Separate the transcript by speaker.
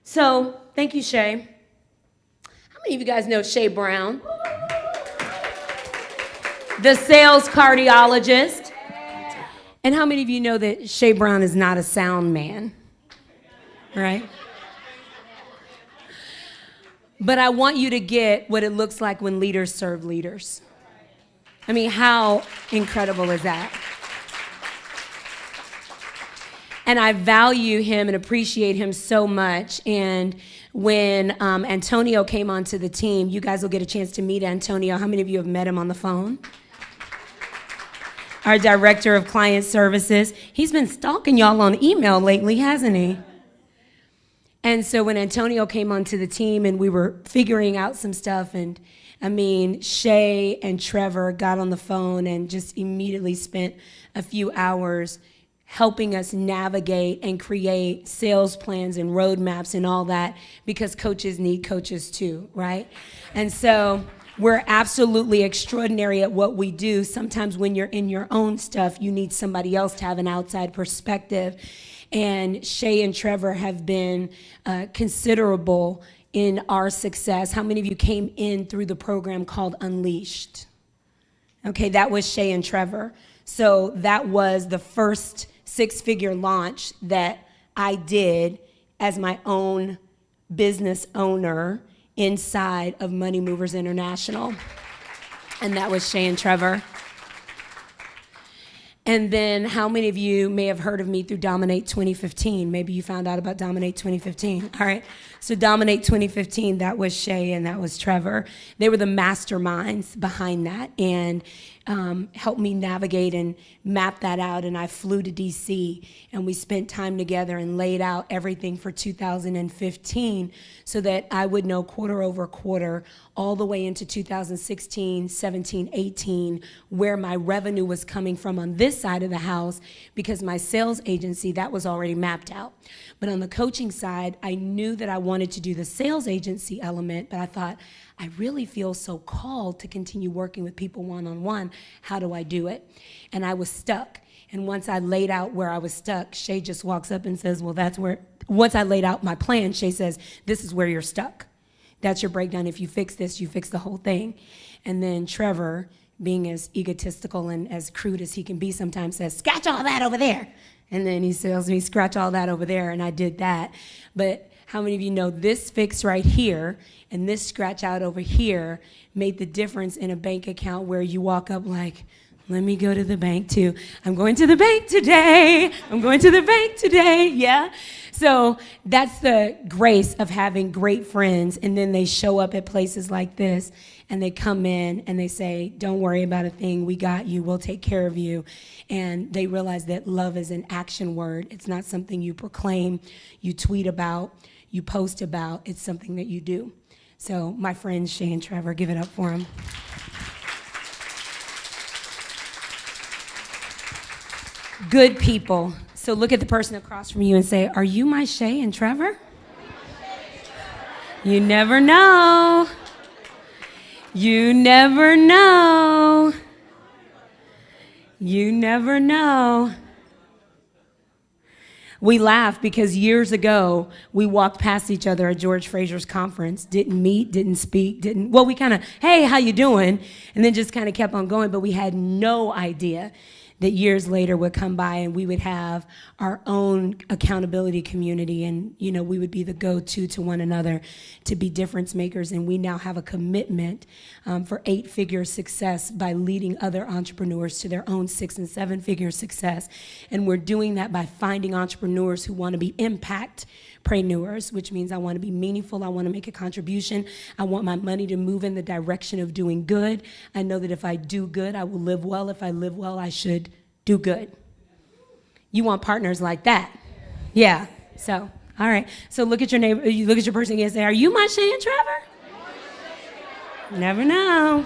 Speaker 1: So thank you, Shay. How many of you guys know Shay Brown? The sales cardiologist. And how many of you know that Shay Brown is not a sound man? Right? But I want you to get what it looks like when leaders serve leaders. I mean, how incredible is that? And I value him and appreciate him so much. And when Antonio came onto the team, you guys will get a chance to meet Antonio. How many of you have met him on the phone? Our director of client services. He's been stalking y'all on email lately, hasn't he? And so when Antonio came onto the team and we were figuring out some stuff, and I mean, Shay and Trevor got on the phone and just immediately spent a few hours helping us navigate and create sales plans and roadmaps and all that, because coaches need coaches too, right? And so we're absolutely extraordinary at what we do. Sometimes when you're in your own stuff, you need somebody else to have an outside perspective. And Shay and Trevor have been considerable in our success. How many of you came in through the program called Unleashed? Okay, that was Shay and Trevor. So that was the first six-figure launch that I did as my own business owner inside of Money Movers International. And that was Shay and Trevor. And then how many of you may have heard of me through Dominate 2015? Maybe you found out about Dominate 2015. All right. So Dominate 2015, that was Shay and that was Trevor. They were the masterminds behind that and helped me navigate and map that out. And I flew to DC and we spent time together and laid out everything for 2015 so that I would know quarter over quarter all the way into 2016, 17, 18, where my revenue was coming from on this side of the house, because my sales agency, that was already mapped out. But on the coaching side, I knew that I wanted to do the sales agency element, but I thought, I really feel so called to continue working with people one-on-one. How do I do it? And I was stuck. And once I laid out where I was stuck, Shay just walks up and says, well, that's where, once I laid out my plan, Shay says, this is where you're stuck. That's your breakdown. If you fix this, you fix the whole thing. And then Trevor, being as egotistical and as crude as he can be sometimes, says, scratch all that over there. And then he tells me, scratch all that over there, and I did that. But how many of you know this fix right here and this scratch out over here made the difference in a bank account where you walk up like, let me go to the bank too. I'm going to the bank today. I'm going to the bank today. Yeah. So that's the grace of having great friends. And then they show up at places like this and they come in and they say, don't worry about a thing. We got you. We'll take care of you. And they realize that love is an action word. It's not something you proclaim, you tweet about, you post about. It's something that you do. So my friends, Shay and Trevor, give it up for them. Good people. So look at the person across from you and say, are you my Shay and Trevor? You never know. You never know. You never know. We laugh because years ago, we walked past each other at George Fraser's conference, didn't meet, didn't speak, well, we kind of, hey, how you doing? And then just kind of kept on going, but we had no idea that years later would come by and we would have our own accountability community, and we would be the go-to to one another to be difference makers. And we now have a commitment for 8-figure success by leading other entrepreneurs to their own 6- and 7-figure success. And we're doing that by finding entrepreneurs who want to be impactpreneurs, which means I want to be meaningful, I want to make a contribution, I want my money to move in the direction of doing good. I know that if I do good, I will live well. If I live well, I should do good. You want partners like that. Yeah. So, all right. So look at your neighbor, you look at your person and say, are you my Shay and Trevor? Never know.